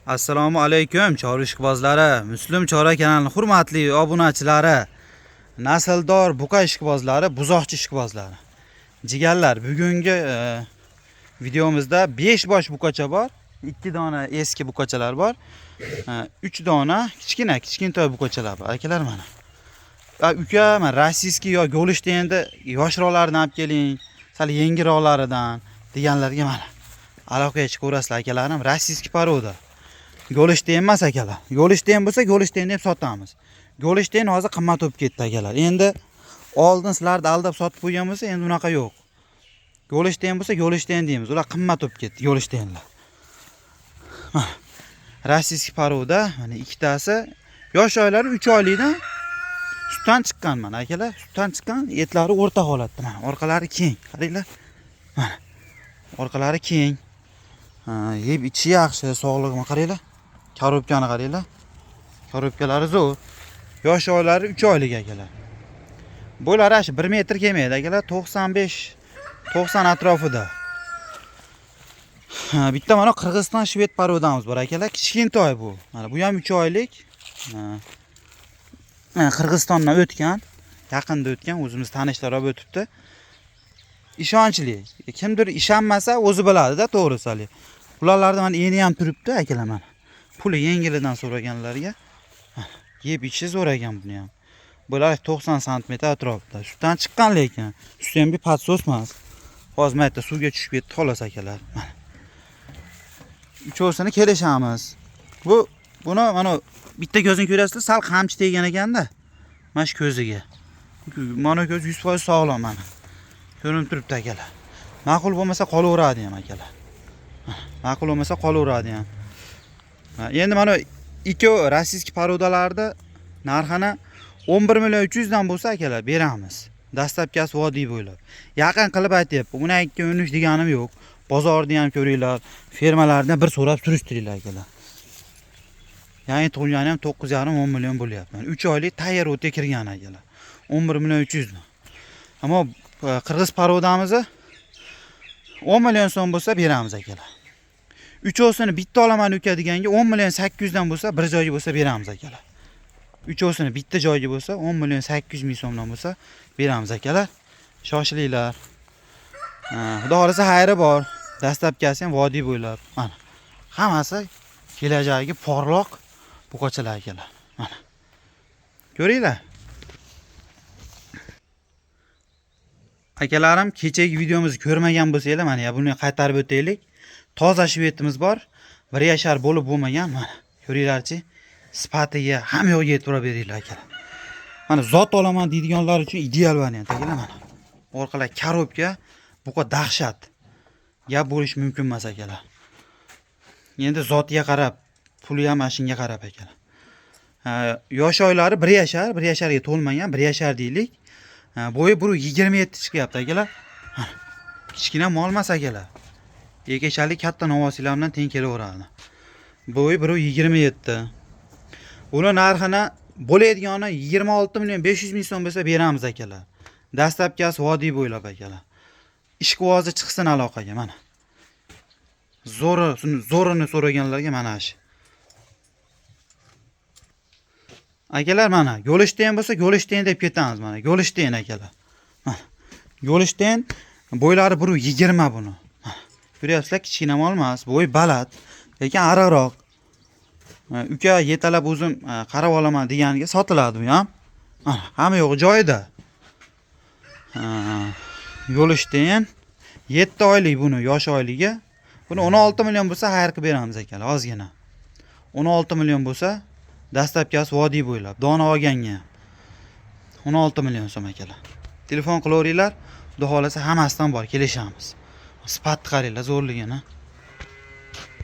Assalomu alaykum chorishqibozlari, Muslim Chora kanalining hurmatli obunachilari, nasldor buqa ishqibozlari, buzoqchi ishqibozlari. Jigarlar, bugungi videomizda 5 bosh buqacha bor, 2 dona eski buqachalar bor, 3 dona kichkintoy buqachalar bor. Akalar mana. Uka, men rossiyskiy yo go'lishtenda yoshroqlarni olib keling, sal yengilroqlaridan deganlarga mana. Aloqaga chiqib ko'rasizlar akalarim, rossiyskiy paroda. Go'lishten emas akalar. Go'lishten bo'lsa, go'lishten deb sotamiz. Go'lishten hozir qimmat bo'lib ketdi akalar. Endi oldin sizlarni aldab sotib qo'ygan bo'lsa, endi unaqa yo'q. Go'lishten bo'lsa, go'lishten deymiz. Ular qimmat bo'lib ketdi go'lishtenlar. Rossiyskiy paroda, mana ikkitasi yosh oylari 3 oylikdan sutdan chiqqan mana akalar. Sutdan chiqqan, etlari o'rta holatda mana. Orqalari keng, qaranglar. Mana. Orqalari keng. Yeb ichi yaxshi, sog'lig'ini qaranglar. Korobkani qaranglar. Korobkalari zo'r. Yosh oylari 3 oylik akalar. Bo'ylari 1 metr kelmaydi akalar, 95-90 atrofida. Bitta mana Qirg'iziston shved parodamiz bor akalar, kichkintoy bu. Mana bu ham 3 oylik. Qirg'izistondan o'tgan, yaqinda o'tgan, o'zimiz tanishlar olib o'tibdi. Ishonchli. Kimdir ishonmasa, o'zi biladi-da, to'g'risi. Bularlarda mana eni ham turibdi akalar mana. Puli yengilidan so'raganlarga yeb ichi zo'r ekan buni ham. Bular 90 sm atrofida. Sutdan chiqqan lekin suti ham bir patsos emas. Hozir mayda suvga tushib ketdi xolos akalar. Mana. Uchovsini kelishamiz. Buni mana bitta ko'zini ko'rasizlar, sal qamchi tegan ekanda. Mana shu ko'ziga. Mana ko'z 100% sog'lom mana. Ko'rinib turibdi akalar. Ma'qul bo'lmasa qolaveradi ham akalar. Ma'qul bo'lmasa qolaveradi ham. Endi mana ikki rossiyskiy parodalarda narxini 11 million 300 dan bo'lsa akalar beramiz. Dastlabkasi vodiy bo'ylab. Yaqin qilib aytyapti. 12-13 deganim yo'q. Bozorda ham ko'ringlar, fermalardan bir so'rab surishtiringlar akalar. Ya'ni tug'ilgani ham 9,5-10 million bo'lyapti. 3 oylik tayyor o'tga kirgan akalar. 11 million 300 dan. Ammo qirg'iz parodamizni 10 million so'm bo'lsa beramiz akalar. Uchovsini bitta olaman uka deganga 10 million 800 dan bo'lsa, bir joyga bo'lsa beramiz akalar. Uchovsini bitta joyga bo'lsa 10 million 800 ming so'mdan bo'lsa beramiz akalar. Shoshilinglar. Xudo xolasa xayri bor. Dastlabkasi ham vodiy bo'ylab. Mana. Hammasi kelajagi porloq buqachalar akalar. Mana. Ko'ringlar. Akalarim, kechagi videomizni ko'rmagan bo'lsanglar, mana ya buni qaytarib o'taylik. Toza shvetimiz bor. 1 yashar bo'lib bo'lmagan mana. Ko'ringlarchi, sifatiga ham yo'q yetirib beringlar akalar. Mana zot olaman deydiganlar uchun ideal variant akalar mana. Orqalar korobka, buqa dahshat. Gap bo'lish mumkin emas akalar. Endi zotiga qarab, puli ham mashinga qarab akalar. Yosh oylari 1 yasharga to'lmagan, 1 yashar deylik. Bo'yi 1.27 chiqyapti akalar. Kichkina mol emas akalar. Ekechalik katta novosilar bilan teng kelaveradi. Bo'yi 1.27. Uni narxini bo'laydigani 26 million 500 ming so'm bo'lsa beramiz akalar. Dastlabkasi vodiy bo'ylab akalar. Ishqivozi chiqsin aloqaga mana. Zo'rini so'raganlarga mana shu. Akalar mana, go'lishten bo'lsa, go'lishten deb ketamiz mana. Go'lishten akalar. Mana. Go'lishten bo'ylari 1.20 buni. Ko'ryapsizlar, kichkina mol emas, bo'y baland, lekin ariqroq. Uka yetalab o'zim qarab olaman deganiga sotiladi bu ham. Mana, hamma yo'q joyida. Go'lishten 7 oylik buni, yosh oyliga. Buni 16 million bo'lsa xayr qilib beramiz akalar, ozgina. 16 million bo'lsa, dastlabkasi vodiy bo'ylab, dona olganga 16 million so'm akalar. Telefon qilaveringlar, xudo xolasa hammasidan bor, kelishamiz. Sifatni qaranglar, zo'rligini.